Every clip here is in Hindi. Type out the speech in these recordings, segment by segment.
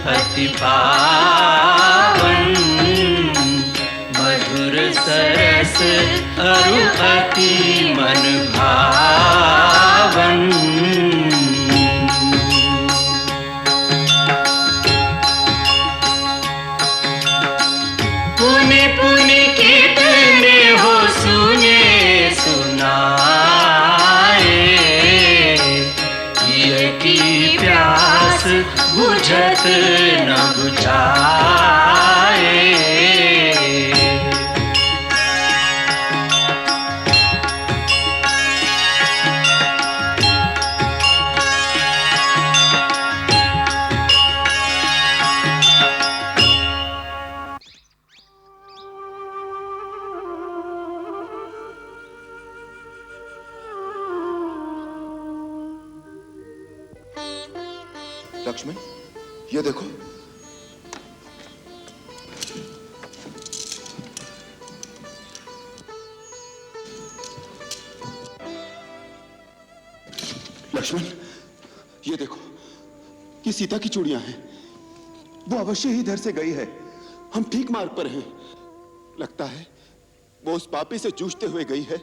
अति पावन, मधुर सरस अरु अति मन भावन। पुनि पुनि कितने हो सुने सुनाए, पिय की प्यास बुझत न बुझाए। लक्ष्मण, ये देखो। लक्ष्मण, ये देखो, ये सीता की चूड़ियां हैं। वो अवश्य ही इधर से गई है। हम ठीक मार्ग पर हैं। लगता है वो उस पापी से जूझते हुए गई है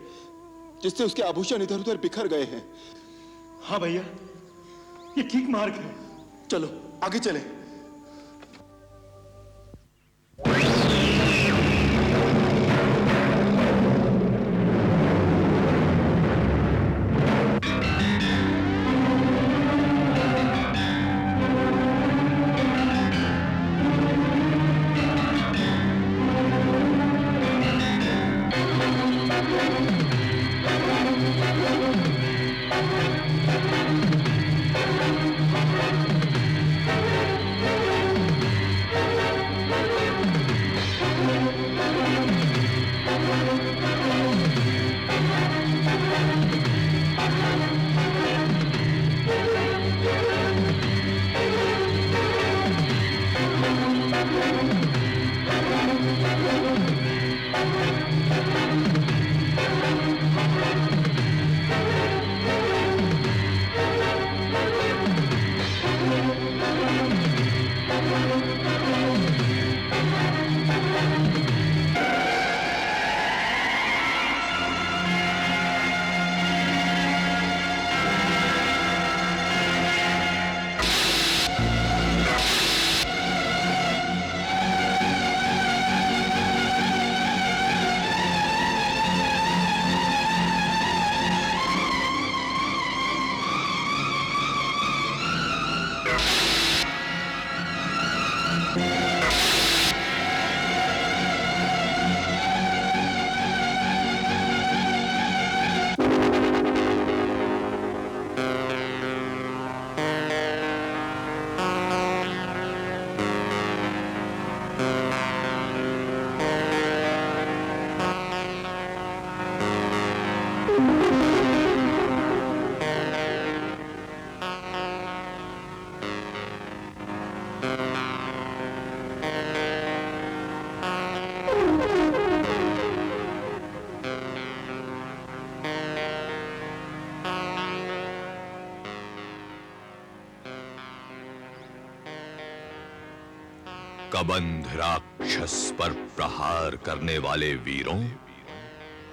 जिससे उसके आभूषण इधर उधर बिखर गए हैं। हाँ भैया, ये ठीक मार्ग है। चलो आगे चलें। कबंध राक्षस पर प्रहार करने वाले वीरों,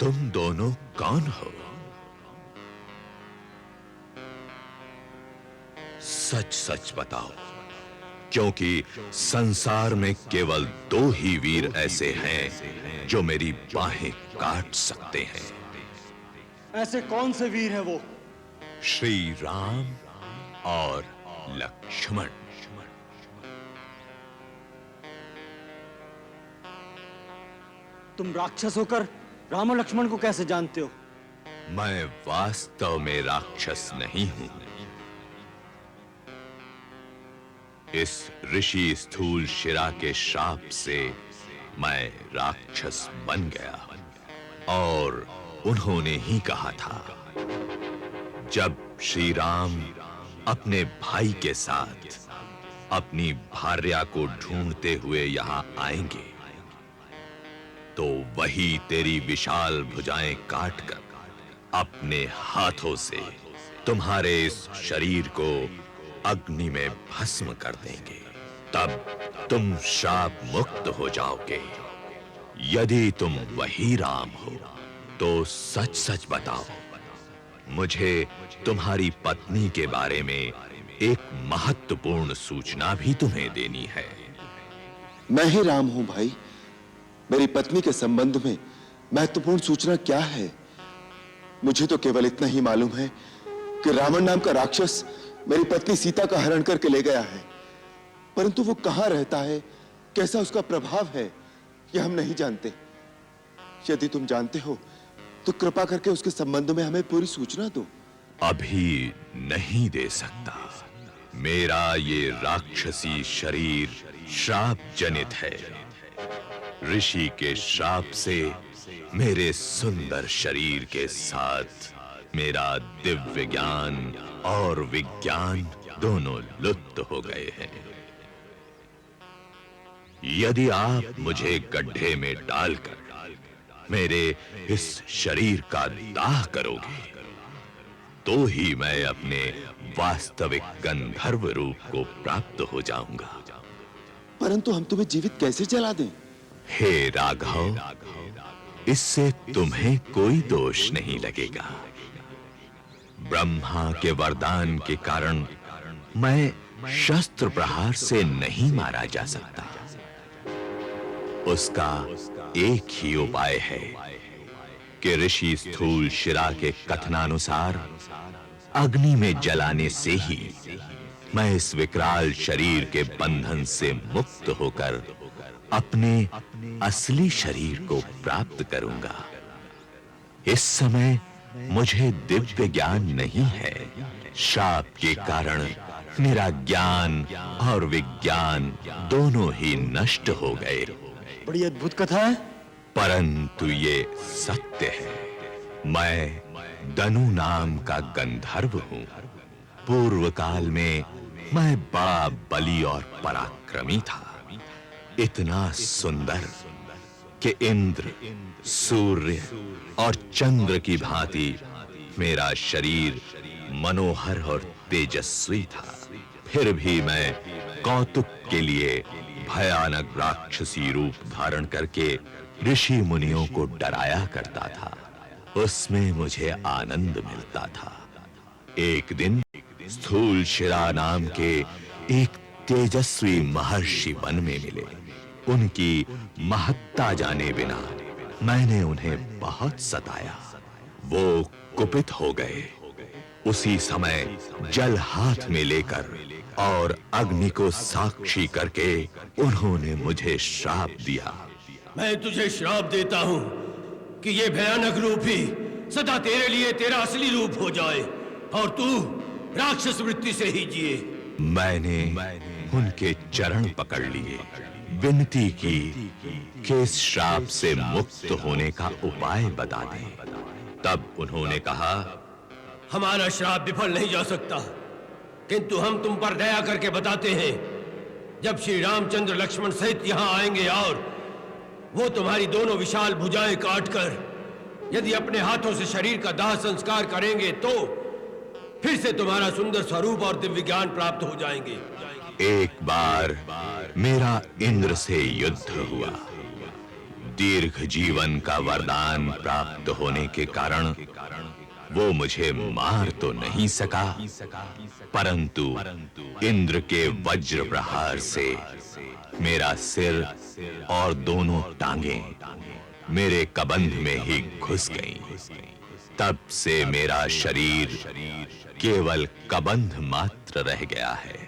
तुम दोनों कौन हो? सच सच बताओ, क्योंकि संसार में केवल 2 ही वीर ऐसे हैं जो मेरी बाहें काट सकते हैं। ऐसे कौन से वीर हैं वो? श्री राम और लक्ष्मण। तुम राक्षस होकर राम और लक्ष्मण को कैसे जानते हो? मैं वास्तव में राक्षस नहीं हूं। इस ऋषि स्थूल शिरा के श्राप से मैं राक्षस बन गया और उन्होंने ही कहा था, जब श्री राम अपने भाई के साथ अपनी भार्या को ढूंढते हुए यहां आएंगे तो वही तेरी विशाल भुजाएं काटकर अपने हाथों से तुम्हारे इस शरीर को अग्नि में भस्म कर देंगे। तब तुम श्राप मुक्त हो जाओगे। यदि तुम वही राम हो तो सच सच बताओ। मुझे तुम्हारी पत्नी के बारे में एक महत्वपूर्ण सूचना भी तुम्हें देनी है। मैं ही राम हूं भाई। मेरी पत्नी के संबंध में महत्वपूर्ण सूचना क्या है? मुझे तो केवल इतना ही मालूम है कि रावण नाम का राक्षस मेरी पत्नी सीता का हरण करके ले गया है, परंतु वो कहां रहता है, कैसा उसका प्रभाव है, यह हम नहीं जानते। यदि तुम जानते हो तो कृपा करके उसके संबंध में हमें पूरी सूचना दो। अभी नहीं दे सकता। मेरा ये राक्षसी शरीर श्राप जनित है। ऋषि के श्राप से मेरे सुंदर शरीर के साथ मेरा दिव्य ज्ञान और विज्ञान दोनों लुप्त हो गए हैं। यदि आप मुझे गड्ढे में डालकर मेरे इस शरीर का दाह करोगे तो ही मैं अपने वास्तविक गंधर्व रूप को प्राप्त हो जाऊंगा। परंतु हम तुम्हें जीवित कैसे जला दें? हे राघव, इससे तुम्हें कोई दोष नहीं लगेगा। ब्रह्मा के वरदान के कारण मैं शस्त्र प्रहार से नहीं मारा जा सकता। उसका एक ही उपाय है कि ऋषि स्थूल शिरा के कथनानुसार अग्नि में जलाने से ही मैं इस विकराल शरीर के बंधन से मुक्त होकर अपने असली शरीर को प्राप्त करूंगा। इस समय मुझे दिव्य ज्ञान नहीं है। श्राप के कारण मेरा ज्ञान और विज्ञान दोनों ही नष्ट हो गए। बड़ी अद्भुत कथा है। परंतु ये सत्य है। मैं दनु नाम का गंधर्व हूं। पूर्व काल में मैं बड़ा बली और पराक्रमी था, इतना सुंदर कि इंद्र, सूर्य और चंद्र की भांति मेरा शरीर मनोहर और तेजस्वी था। फिर भी मैं कौतुक के लिए भयानक राक्षसी रूप धारण करके ऋषि मुनियों को डराया करता था। उसमें मुझे आनंद मिलता था। एक दिन स्थूल शिरा नाम के एक तेजस्वी महर्षि वन में मिले। उनकी महत्ता जाने बिना मैंने उन्हें बहुत सताया। वो कुपित हो गए। उसी समय जल हाथ में लेकर और अग्नि को साक्षी करके उन्होंने मुझे श्राप दिया। मैं तुझे श्राप देता हूं कि ये भयानक रूप ही सदा तेरे लिए तेरा असली रूप हो जाए और तू राक्षस वृत्ति से ही जिए। मैंने उनके चरण पकड़ लिए, विनती की कि इस श्राप से मुक्त होने का उपाय बता दें। तब उन्होंने कहा, हमारा श्राप विफल नहीं जा सकता, किंतु हम तुम पर दया करके बताते हैं, जब श्री रामचंद्र लक्ष्मण सहित यहाँ आएंगे और वो तुम्हारी दोनों विशाल भुजाएं काटकर यदि अपने हाथों से शरीर का दाह संस्कार करेंगे तो फिर से तुम्हारा सुंदर स्वरूप और दिव्य ज्ञान प्राप्त हो जाएंगे। एक बार मेरा इंद्र से युद्ध हुआ। दीर्घ जीवन का वरदान प्राप्त होने के कारण वो मुझे मार तो नहीं सका, परंतु इंद्र के वज्र प्रहार से मेरा सिर और दोनों टांगें मेरे कबंध में ही घुस गईं। तब से मेरा शरीर केवल कबंध मात्र रह गया है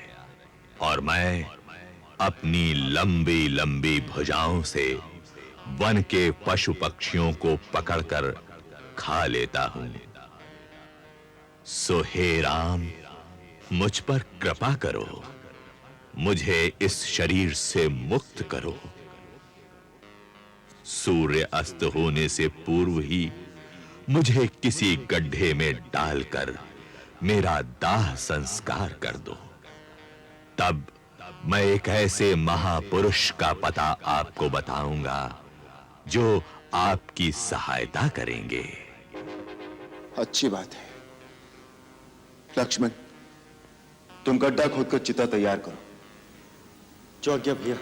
और मैं अपनी लंबी लंबी भुजाओं से वन के पशु पक्षियों को पकड़कर खा लेता हूं। सो हे राम, मुझ पर कृपा करो, मुझे इस शरीर से मुक्त करो। सूर्य अस्त होने से पूर्व ही मुझे किसी गड्ढे में डालकर मेरा दाह संस्कार कर दो। तब मैं एक ऐसे महापुरुष का पता आपको बताऊंगा जो आपकी सहायता करेंगे। अच्छी बात है। लक्ष्मण, तुम गड्ढा खोदकर चिता तैयार करो। जो आज्ञा भैया।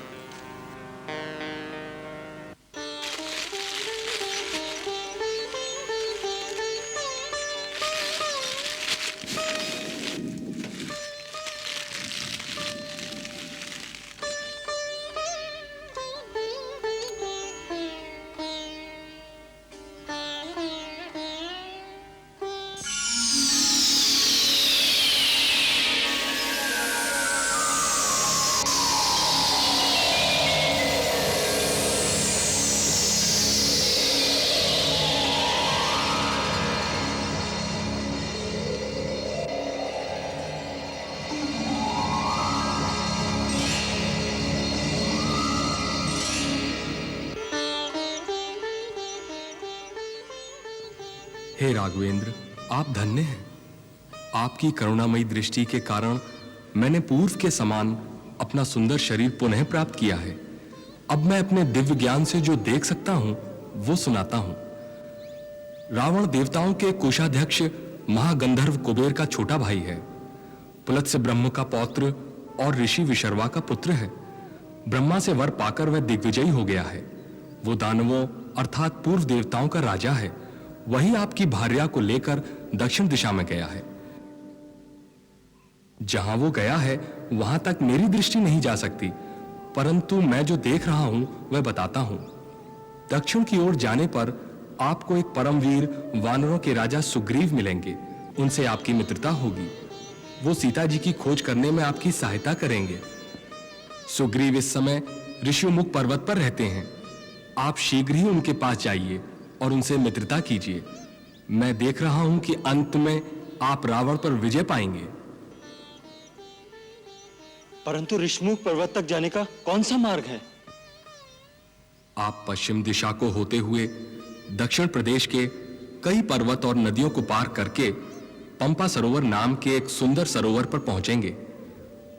हे राघवेंद्र, आप धन्य हैं। आपकी करुणामयी दृष्टि के कारण मैंने पूर्व के समान अपना सुंदर शरीर पुनः प्राप्त किया है। अब मैं अपने दिव्य ज्ञान से जो देख सकता हूं वो सुनाता हूं। रावण देवताओं के कोषाध्यक्ष महागंधर्व कुबेर का छोटा भाई है। पुलत्स्य ब्रह्म का पौत्र और ऋषि विशर्वा का पुत्र है। ब्रह्मा से वर पाकर वह दिग्विजयी हो गया है। वो दानवों अर्थात पूर्व देवताओं का राजा है। वही आपकी भार्या को लेकर दक्षिण दिशा में गया है। जहां वो गया है वहां तक मेरी दृष्टि नहीं जा सकती, परंतु मैं जो देख रहा हूं वह बताता हूं। दक्षिण की ओर जाने पर आपको एक परमवीर वानरों के राजा सुग्रीव मिलेंगे। उनसे आपकी मित्रता होगी। वो सीता जी की खोज करने में आपकी सहायता करेंगे। सुग्रीव इस समय ऋषिमुख पर्वत पर रहते हैं। आप शीघ्र ही उनके पास जाइए और उनसे मित्रता कीजिए। मैं देख रहा हूं कि अंत में आप रावण पर विजय पाएंगे। परंतु ऋषिमुख पर्वत तक जाने का कौन सा मार्ग है? आप पश्चिम दिशा को होते हुए दक्षिण प्रदेश के कई पर्वत और नदियों को पार करके पंपा सरोवर नाम के एक सुंदर सरोवर पर पहुंचेंगे।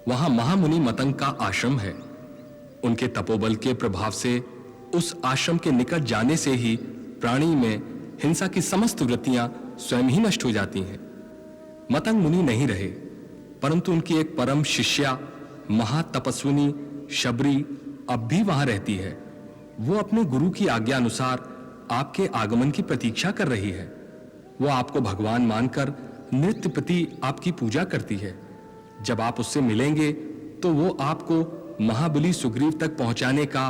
वहां महामुनि मतंग का आश्रम है। उनके तपोबल के प्रभाव से उस आश्रम के निकट जाने से ही प्राणी में हिंसा की समस्त वृत्तियां स्वयं ही नष्ट हो जाती हैं। मतंग मुनि नहीं रहे, परंतु उनकी एक परम शिष्या महातपस्विनी शबरी अब भी वहां रहती है। वो अपने गुरु की आज्ञा अनुसार आपके आगमन की प्रतीक्षा कर रही है। वो आपको भगवान मानकर नित्य प्रति आपकी पूजा करती है। जब आप उससे मिलेंगे तो वो आपको महाबली सुग्रीव तक पहुंचाने का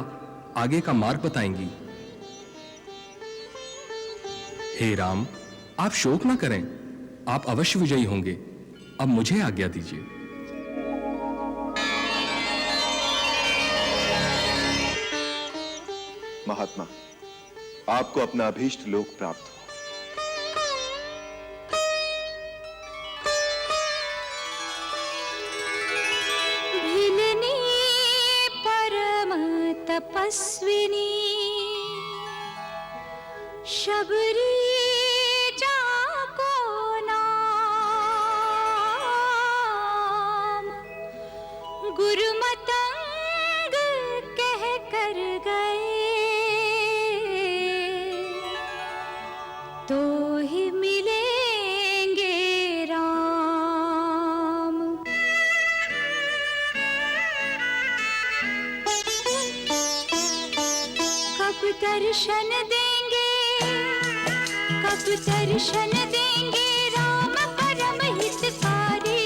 आगे का मार्ग बताएंगी। हे राम, आप शोक न करें। आप अवश्य विजयी होंगे। अब मुझे आज्ञा दीजिए। महात्मा, आपको अपना अभीष्ट लोक प्राप्त हो। भिलनी परम तपस्विनी शबरी जाको नाम गुरुमतंग कह कर गए तो ही मिलेंगे राम। कब दर्शन देंगे, कब दर्शन देंगे राम परम हितकारी।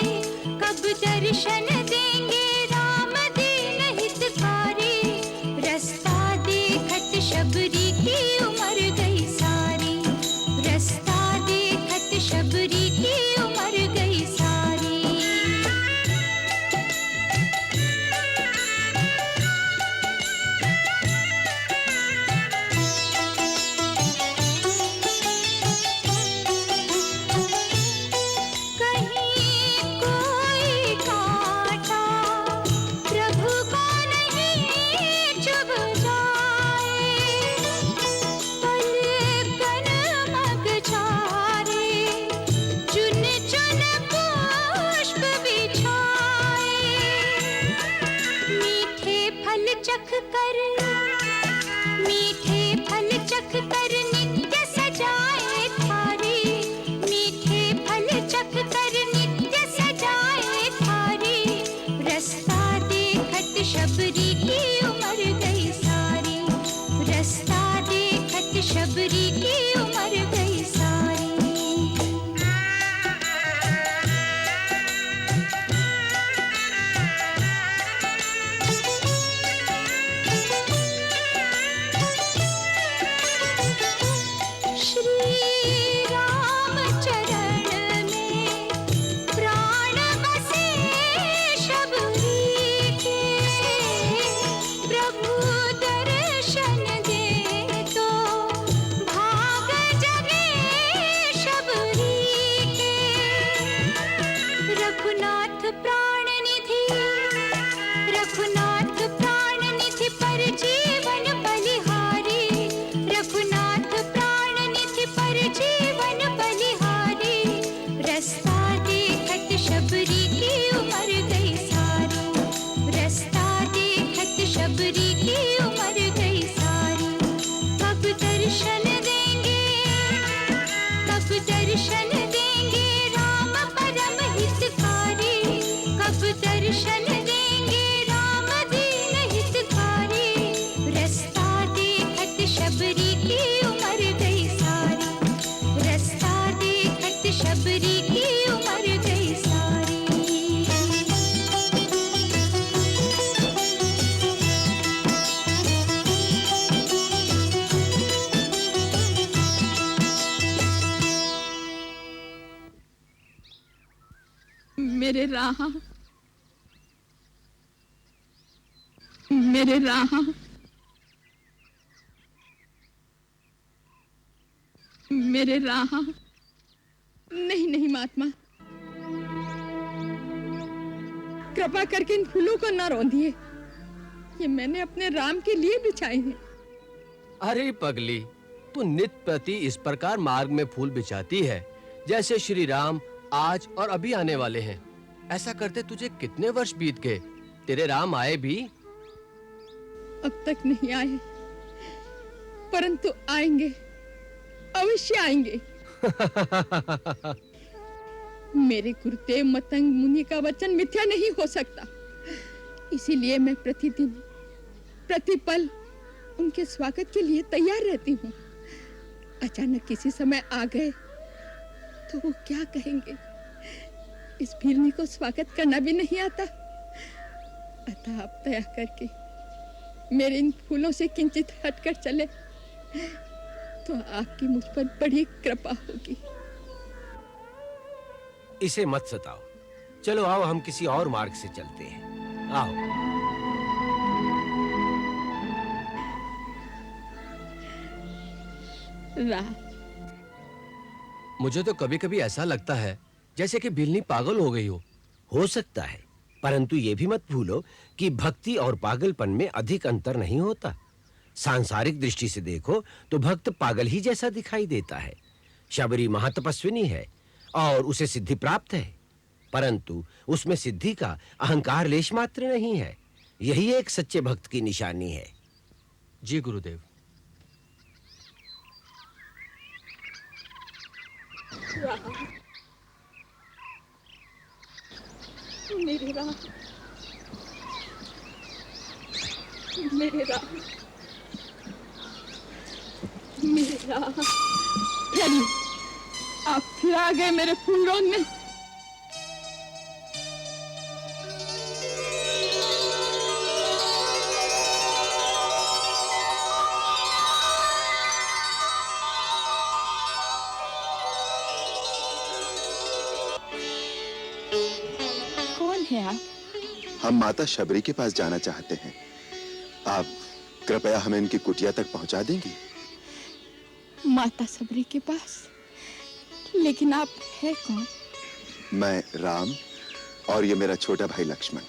कब दर्शन देंगे राम दीन हितकारी। रास्ता देखत शबरी की उम्र गई सारी। रास्ता देखत शबरी की उम्र गई सारी। कहीं कोई कांटा प्रभु को नहीं चुभ जाए। पलकन मग झारे चुन चुन पुष्प बिछाए। मीठे फल चख कर, मीठे फल चख कर नित्य सजाए थारी। मीठे फल चख कर नित्य सजाए थारी। रास्ता देखत शबरी की उम्र गई सारी, रास्ता देखत शबरी की उम्र गई सारी। श्री राम चरण में प्राण बसे शबरी के, प्रभु दर्शन दे तो भाग जगे शबरी के। रघुनाथ प्राण निधि, रघुनाथ प्राण निधि पर जीवन बलिहारी, रघुनाथ प्राण निधि पर जीवन बलिहारी। रास्ता देखत शबरी की उम्र गई सारी, रास्ता देखत शबरी की उम्र गई सारी। कब दर्शन देंगे, कब दर्शन देंगे राम परम हितकारी, कब दर्शन देंगे राम दीन हितकारी। रास्ता देखत शबरी की उम्र गई सारी, रास्ता देखत शबरी की उम्र गई सारी। मेरे राह, मेरे राह, मेरे राह। नहीं नहीं महात्मा, कृपा करके इन फूलों को न रौंदिए, ये मैंने अपने राम के लिए बिछाए हैं। अरे पगली, तू नित प्रति इस प्रकार मार्ग में फूल बिछाती है जैसे श्री राम आज और अभी आने वाले हैं। ऐसा करते तुझे कितने वर्ष बीत गए? तेरे राम आए भी? अब तक नहीं आए, परंतु आएंगे, अवश्य आएंगे। मेरे गुरुदेव मतंग मुनि का वचन मिथ्या नहीं हो सकता, इसीलिए मैं प्रतिदिन प्रतिपल उनके स्वागत के लिए तैयार रहती हूँ। अचानक किसी समय आ गए तो वो क्या कहेंगे? इस भीलनी को स्वागत करना भी नहीं आता। अतः आप दया करके मेरे इन फूलों से किंचित हटकर चले तो आपकी मुझ पर बड़ी कृपा होगी। इसे मत सताओ, चलो आओ हम किसी और मार्ग से चलते हैं। आओ। राह, मुझे तो कभी-कभी ऐसा लगता है जैसे कि बिल्ली पागल हो गई हो सकता है, परंतु ये भी मत भूलो कि भक्ति और पागलपन में अधिक अंतर नहीं होता। सांसारिक दृष्टि से देखो तो भक्त पागल ही जैसा दिखाई देता है। शबरी महातपस्विनी है और उसे सिद्धि प्राप्त है, परंतु उसमें सिद्धि का अहंकार लेश मात्र नहीं है। यही एक सच्चे भक्त की निशानी है। जी गुरुदेव। मेरे राह, मेरे राह, मेरे राह। चलिए, आप फिर आ गए मेरे फूलों में। कौन है आप? हम माता शबरी के पास जाना चाहते हैं। आप कृपया हमें इनकी कुटिया तक पहुंचा देंगी? माता शबरी के पास? लेकिन आप है कौन? मैं राम और ये मेरा छोटा भाई लक्ष्मण।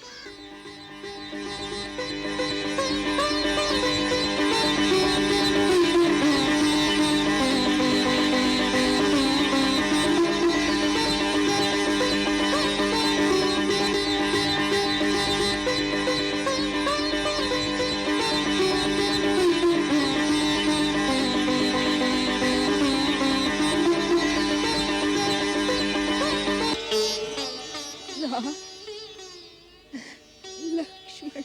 लक्ष्मण,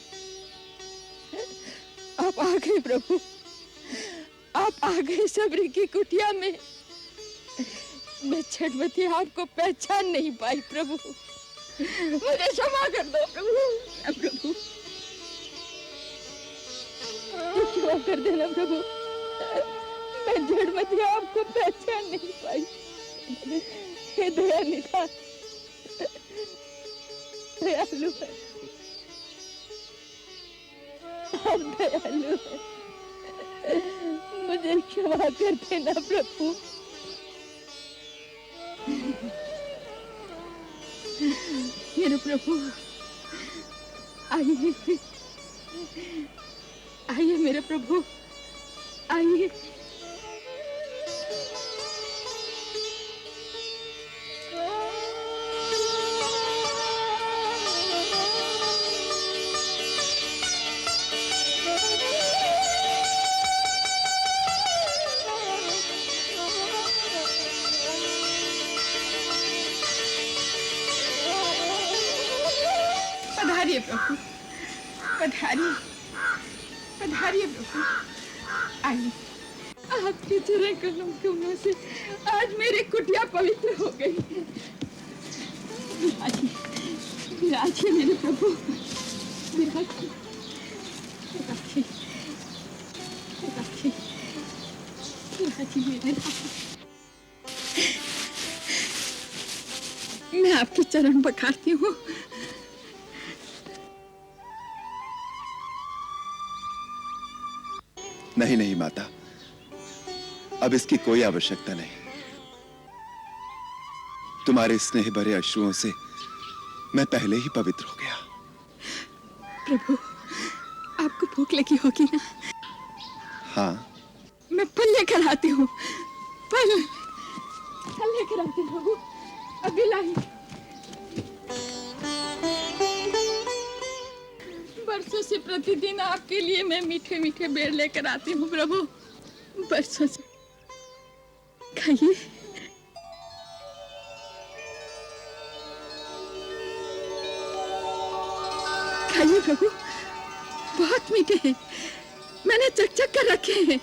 आप आ गए प्रभु, आप आ गए सबरी की कुटिया में। मैं छठवती आपको पहचान नहीं पाई प्रभु, मुझे क्षमा कर दो प्रभु। प्रभु क्षमा कर देना प्रभु, मैं जड़मती आपको पहचान नहीं पाई। हे दया निधान, दयालु है, आप दयालु है, मुझे क्षमा कर देना प्रभु। मेरे प्रभु आइए, आइए मेरे प्रभु, आइए। पधारिए प्रभु, पधारिए, पधारिए प्रभु, आइए। आपके चरण कमलों से आज मेरी कुटिया पवित्र हो गई। विराजिए, विराजिए मेरे प्रभु, विराजिए, विराजिए, विराजिए, विराजिए मेरे राजा। मैं आपके चरण पखारती हूँ। नहीं नहीं माता, अब इसकी कोई आवश्यकता नहीं। तुम्हारे स्नेह भरे अश्रुओं से मैं पहले ही पवित्र हो गया। प्रभु, आपको भूख लगी होगी ना? हाँ। मैं फल लेकर आती हूँ, फल लेकर आती हूँ प्रभु, अभी लाई। बरसों से प्रतिदिन आपके लिए मैं मीठे मीठे बेर लेकर आती हूँ प्रभु, बरसों से। खाइए। खाइए प्रभु, बहुत मीठे हैं, मैंने चक-चक कर रखे हैं।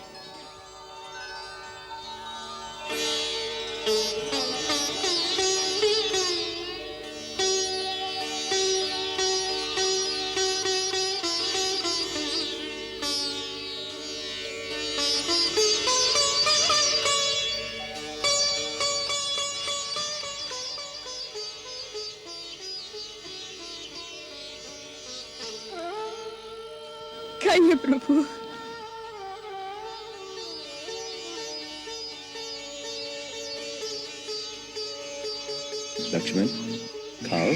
खाइए प्रभु। लक्ष्मण, खाओ।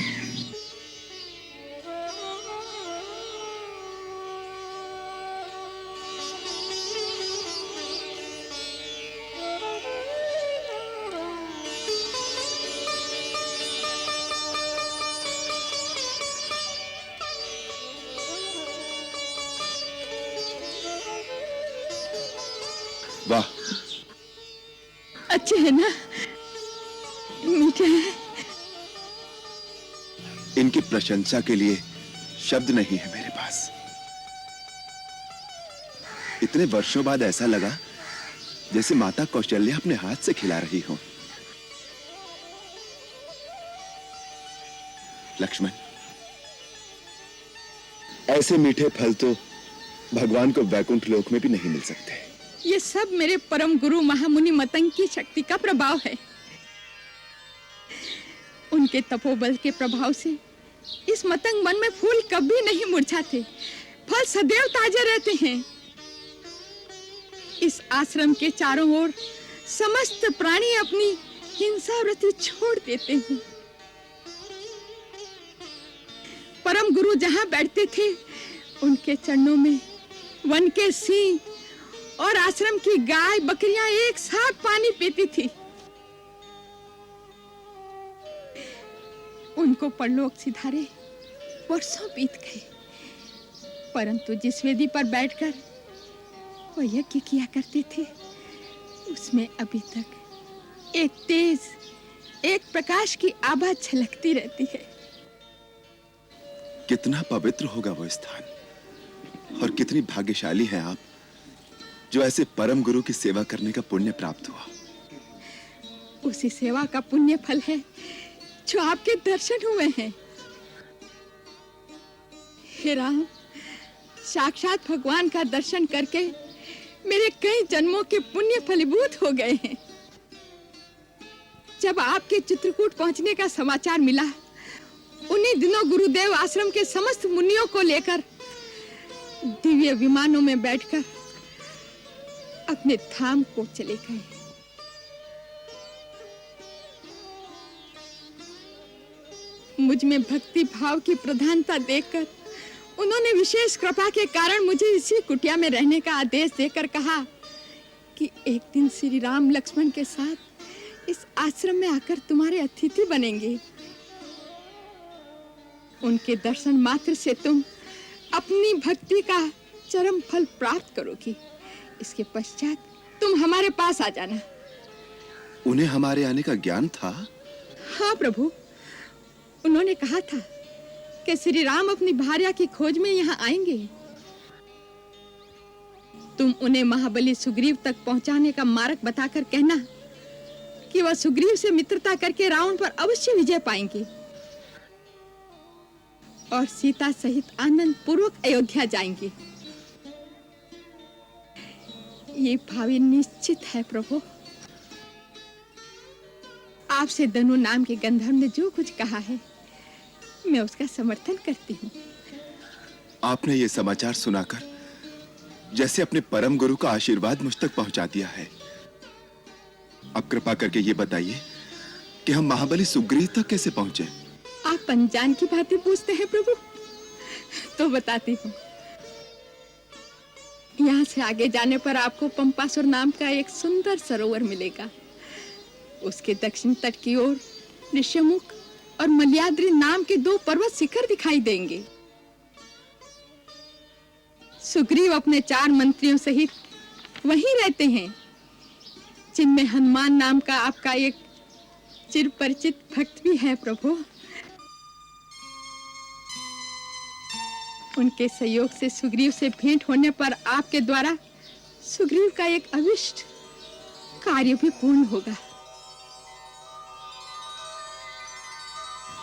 वाह, अच्छे हैं ना? मीठे हैं। इनकी प्रशंसा के लिए शब्द नहीं है मेरे पास। इतने वर्षों बाद ऐसा लगा जैसे माता कौशल्या अपने हाथ से खिला रही हो। लक्ष्मण, ऐसे मीठे फल तो भगवान को वैकुंठ लोक में भी नहीं मिल सकते। ये सब मेरे परम गुरु महामुनि मतंग की शक्ति का प्रभाव है। उनके तपोबल के प्रभाव से इस मतंग वन में फूल कभी नहीं मुरझाते, फल सदैव ताजे रहते हैं। इस आश्रम के चारों ओर समस्त प्राणी अपनी हिंसा वृत्ति छोड़ देते हैं। परम गुरु जहां बैठते थे, उनके चरणों में वन के सिंह और आश्रम की गाय बकरियां एक साथ पानी पीती थी। उनको परलोक सिधारे वर्षों बीत गए, परंतु जिस वेदी पर बैठकर वो यज्ञ किया करते थे, उसमें अभी तक एक तेज, एक प्रकाश की आभा झलकती रहती है। कितना पवित्र होगा वो स्थान। और कितनी भाग्यशाली हैं आप, जो ऐसे परम गुरु की सेवा करने का पुण्य प्राप्त हुआ। उसी सेवा का पुण्य फल है जो आपके दर्शन हुए हैं। हे राम, साक्षात भगवान का दर्शन करके मेरे कई जन्मों के पुण्य फलीभूत हो गए हैं। जब आपके चित्रकूट पहुंचने का समाचार मिला, उन्हीं दिनों गुरुदेव आश्रम के समस्त मुनियों को लेकर दिव्य विमानों में बैठकर अपने धाम को चले गए। मुझ में भक्ति भाव की प्रधानता देखकर उन्होंने विशेष कृपा के कारण मुझे इसी कुटिया में रहने का आदेश देकर कहा कि एक दिन श्री राम लक्ष्मण के साथ इस आश्रम में आकर तुम्हारे अतिथि बनेंगे। उनके दर्शन मात्र से तुम अपनी भक्ति का चरम फल प्राप्त करोगी। इसके पश्चात तुम हमारे पास आ जाना। उन्हें हमारे आने का ज्ञान था? हाँ प्रभु, उन्होंने कहा था कि श्री राम अपनी भार्या की खोज में यहाँ आएंगे। तुम उन्हें महाबली सुग्रीव तक पहुंचाने का मार्ग बताकर कहना कि वह सुग्रीव से मित्रता करके रावण पर अवश्य विजय पाएंगे और सीता सहित आनंद पूर्वक अयोध्या जाएंगे। ये भावी निश्चित है प्रभु। आपसे दनु नाम के गंधर्व ने जो कुछ कहा है, मैं उसका समर्थन करती हूँ। आपने ये समाचार सुनाकर जैसे अपने परम गुरु का आशीर्वाद मुझ तक पहुंचा दिया है। अब कृपा करके ये बताइए कि हम महाबली सुग्रीव तक कैसे पहुंचे? आप अनजान की बातें पूछते हैं प्रभु, तो बताती हूँ। यहाँ से आगे जाने पर आपको पंपासुर नाम का एक सुंदर सरोवर मिलेगा। उसके दक्षिण तट की ओर ऋष्यमुख और मल्याद्रि नाम के 2 पर्वत शिखर दिखाई देंगे। सुग्रीव अपने 4 मंत्रियों सहित वहीं रहते हैं, जिनमें हनुमान नाम का आपका एक चिर परिचित भक्त भी है प्रभु। उनके सहयोग से सुग्रीव से भेंट होने पर आपके द्वारा सुग्रीव का एक अभिष्ट कार्य भी पूर्ण होगा।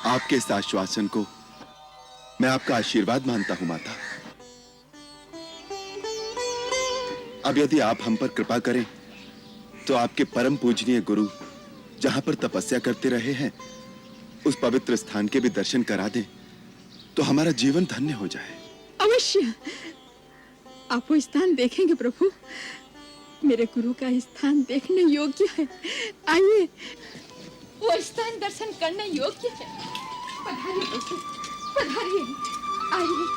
आपके इस आश्वासन को मैं आपका आशीर्वाद मानता हूं माता। अब यदि आप हम पर कृपा करें तो आपके परम पूजनीय गुरु जहां पर तपस्या करते रहे हैं, उस पवित्र स्थान के भी दर्शन करा दें तो हमारा जीवन धन्य हो जाए। अवश्य आप वो स्थान देखेंगे प्रभु। मेरे गुरु का स्थान देखने योग्य है। आइए, वो स्थान दर्शन करने योग्य है। पधारिए प्रभु, पधारिए, आइए।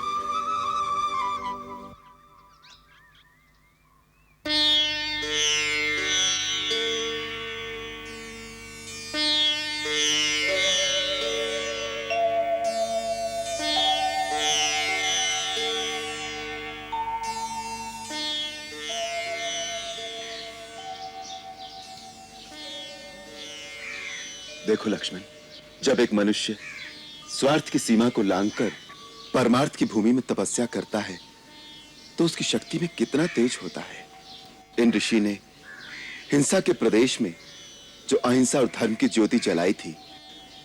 देखो लक्ष्मण, जब एक मनुष्य स्वार्थ की सीमा को लांघकर परमार्थ की भूमि में तपस्या करता है तो उसकी शक्ति में कितना तेज होता है। इन ऋषि ने हिंसा के प्रदेश में जो अहिंसा और धर्म की ज्योति जलाई थी,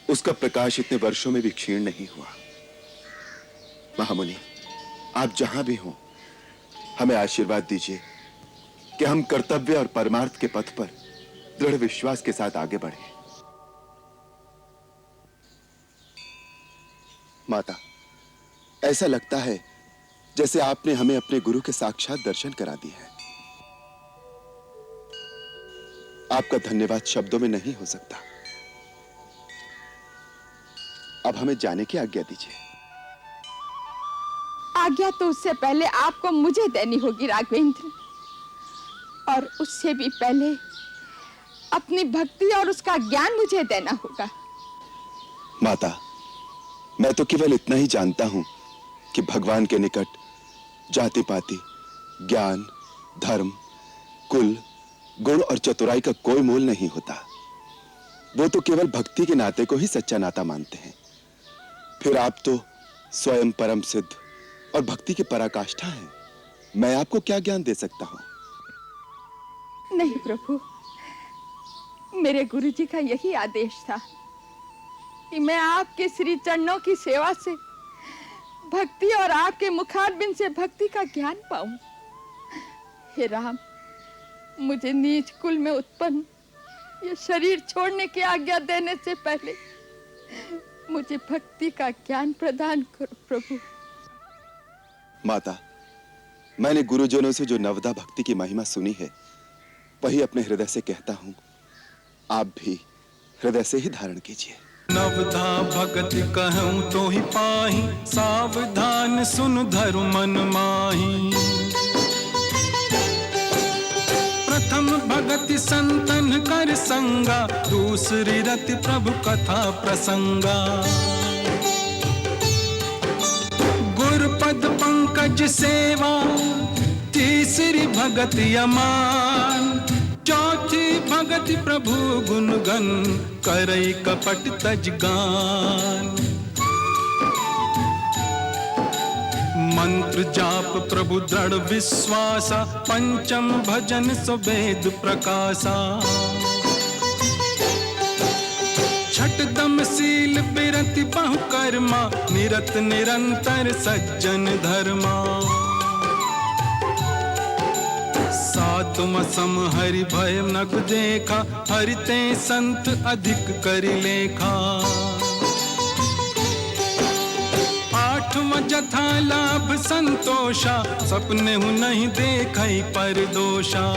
उसका प्रकाश इतने वर्षों में भी क्षीण नहीं हुआ। महामुनि, आप जहां भी हों, हमें आशीर्वाद दीजिए कि हम कर्तव्य और परमार्थ के पथ पर दृढ़ विश्वास के साथ आगे बढ़ें। माता, ऐसा लगता है जैसे आपने हमें अपने गुरु के साक्षात दर्शन करा दिए हैं। आपका धन्यवाद शब्दों में नहीं हो सकता। अब हमें जाने की आज्ञा दीजिए। आज्ञा तो उससे पहले आपको मुझे देनी होगी राघवेंद्र, और उससे भी पहले अपनी भक्ति और उसका ज्ञान मुझे देना होगा। माता, मैं तो केवल इतना ही जानता हूं कि भगवान के निकट जाति पाति, ज्ञान, धर्म, कुल, गुण और चतुराई का कोई मोल नहीं होता। वो तो केवल भक्ति के नाते को ही सच्चा नाता मानते हैं। फिर आप तो स्वयं परम सिद्ध, और भक्ति की पराकाष्ठा हैं। मैं आपको क्या ज्ञान दे सकता हूं? नहीं प्रभु, मेरे गुरुजी का यही आदेश था कि मैं आपके श्री चरणों की सेवा से भक्ति और आपके मुखारबिंद से भक्ति का ज्ञान पाऊं। हे राम, मुझे नीच कुल में उत्पन्न ये शरीर छोड़ने की आज्ञा देने से पहले मुझे भक्ति का ज्ञान प्रदान करो प्रभु। माता, मैंने गुरुजनों से जो नवदा भक्ति की महिमा सुनी है, वही अपने हृदय से कहता हूं। आप भी हृदय से ही धारण कीजिए। नवधा भगत कहूं तो ही पाही, सावधान सुन धरु मन माही। प्रथम भगति संतन कर संगा, दूसरी रति प्रभु कथा प्रसंगा। गुरुपद पंकज सेवा, तीसरी भगति अमान। चौथी भगति प्रभु गुणगन, करई कपट तज गान। मंत्र जाप प्रभु दृढ़ विश्वासा, पंचम भजन सुवेद प्रकाशा। छठ दम शील बिरति बहु कर्मा, निरत निरंतर सज्जन धर्मा। सातम सम हरि भय नग देखा, हरिते संत अधिक करि लेखा। आठवां जथा लाभ संतोषा, सपने हूँ नहीं देखई पर दोषा।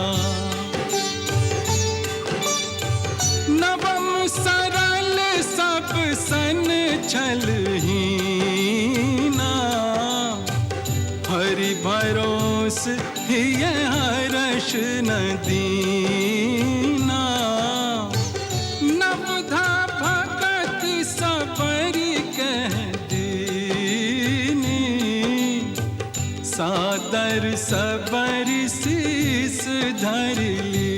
नवम सरल सब सन छलहीना, हरि भरोस हिय हर्ष न दीना। नवधा भगत सबरी कह दीनी, सादर सबरी शीस धर लीनी।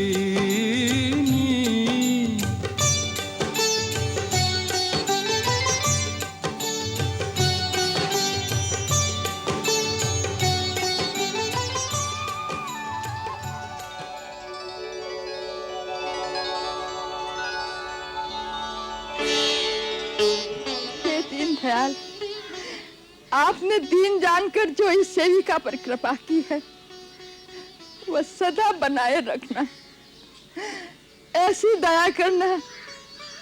दयाल, आपने दीन जानकर जो इस सेविका पर कृपा की है, वह सदा बनाए रखना। ऐसी दया करना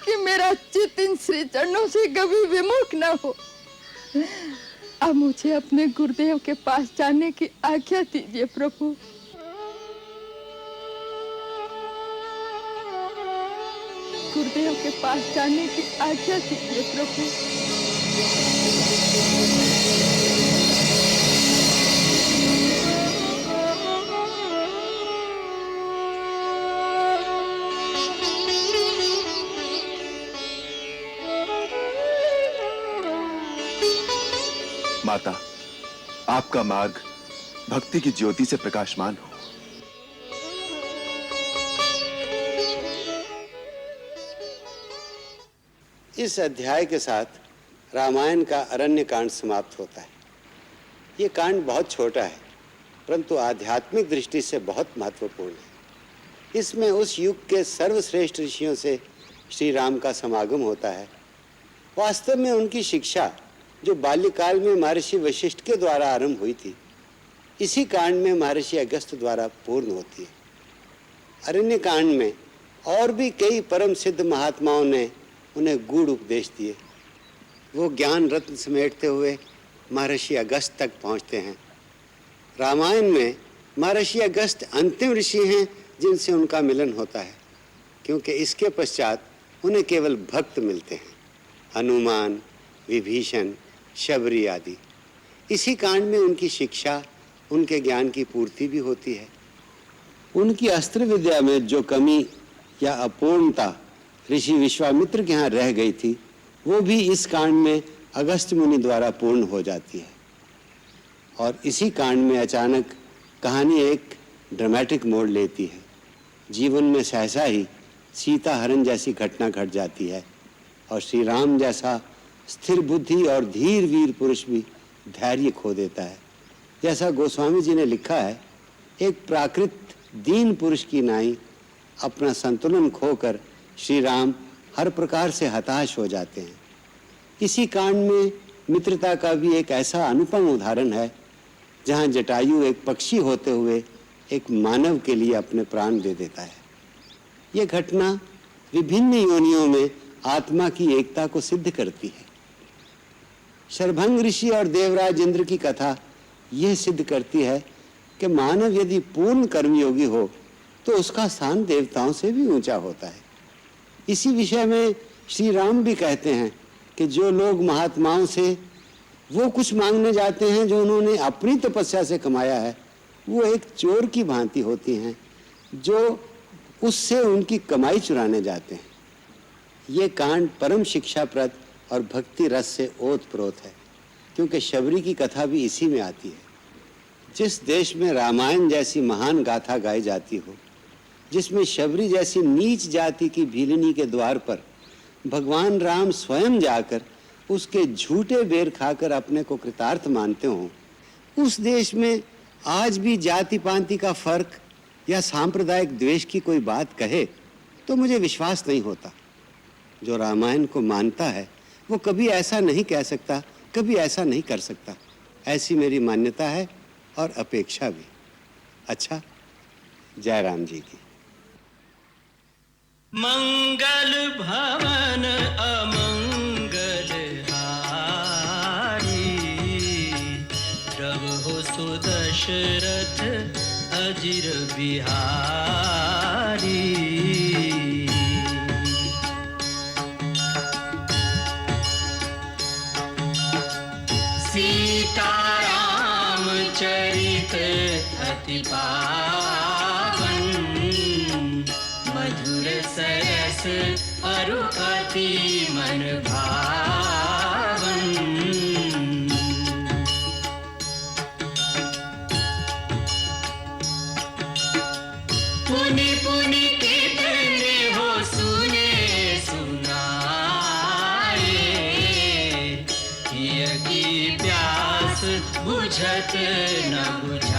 कि मेरा चित्त इन श्री चरणों से कभी विमुख न हो। अब मुझे अपने गुरुदेव के पास जाने की आज्ञा दीजिए प्रभु। गुरुदेव के पास जाने की आज्ञा दीजिए प्रभु। माता, आपका मार्ग भक्ति की ज्योति से प्रकाशमान हो। इस अध्याय के साथ रामायण का अरण्य कांड समाप्त होता है। ये कांड बहुत छोटा है, परंतु आध्यात्मिक दृष्टि से बहुत महत्वपूर्ण है। इसमें उस युग के सर्वश्रेष्ठ ऋषियों से श्री राम का समागम होता है। वास्तव में उनकी शिक्षा जो बाल्यकाल में महर्षि वशिष्ठ के द्वारा आरंभ हुई थी, इसी कांड में महर्षि अगस्त्य द्वारा पूर्ण होती है। अरण्य कांड में और भी कई परम सिद्ध महात्माओं ने उन्हें गूढ़ उपदेश दिए। वो ज्ञान रत्न समेटते हुए महर्षि अगस्त्य तक पहुंचते हैं। रामायण में महर्षि अगस्त्य अंतिम ऋषि हैं जिनसे उनका मिलन होता है, क्योंकि इसके पश्चात उन्हें केवल भक्त मिलते हैं, हनुमान, विभीषण, शबरी आदि। इसी कांड में उनकी शिक्षा, उनके ज्ञान की पूर्ति भी होती है। उनकी अस्त्र विद्या में जो कमी या अपूर्णता ऋषि विश्वामित्र के यहाँ रह गई थी, वो भी इस कांड में अगस्त्य मुनि द्वारा पूर्ण हो जाती है। और इसी कांड में अचानक कहानी एक ड्रामेटिक मोड़ लेती है। जीवन में सहसा ही सीता हरण जैसी घटना घट जाती है और श्री राम जैसा स्थिर बुद्धि और धीर वीर पुरुष भी धैर्य खो देता है। जैसा गोस्वामी जी ने लिखा है, एक प्राकृत दीन पुरुष की नाई अपना संतुलन खोकर श्री राम हर प्रकार से हताश हो जाते हैं। इसी कांड में मित्रता का भी एक ऐसा अनुपम उदाहरण है जहां जटायु एक पक्षी होते हुए एक मानव के लिए अपने प्राण दे देता है। यह घटना विभिन्न योनियों में आत्मा की एकता को सिद्ध करती है। शरभंग ऋषि और देवराज इंद्र की कथा यह सिद्ध करती है कि मानव यदि पूर्ण कर्मयोगी हो तो उसका स्थान देवताओं से भी ऊंचा होता है। इसी विषय में श्री राम भी कहते हैं कि जो लोग महात्माओं से वो कुछ मांगने जाते हैं जो उन्होंने अपनी तपस्या से कमाया है, वो एक चोर की भांति होती हैं जो उससे उनकी कमाई चुराने जाते हैं। ये कांड परम शिक्षाप्रद और भक्ति रस से ओतप्रोत है, क्योंकि शबरी की कथा भी इसी में आती है। जिस देश में रामायण जैसी महान गाथा गाई जाती हो, जिसमें शबरी जैसी नीच जाति की भीलनी के द्वार पर भगवान राम स्वयं जाकर उसके झूठे बेर खाकर अपने को कृतार्थ मानते हों, उस देश में आज भी जाति पांति का फर्क या सांप्रदायिक द्वेष की कोई बात कहे तो मुझे विश्वास नहीं होता। जो रामायण को मानता है वो कभी ऐसा नहीं कह सकता, कभी ऐसा नहीं कर सकता। ऐसी मेरी मान्यता है और अपेक्षा भी। अच्छा, जय राम जी की। मंगल भवन अमंगल हारी, प्रभु सुदशरथ अजिर बिहारी। सीताराम चरित अति पावन, मधुर सरस अरु अति मन भावन। पुनि पुनि कितने हो सुने सुनाए, की प्यास बुझत न बुझाए।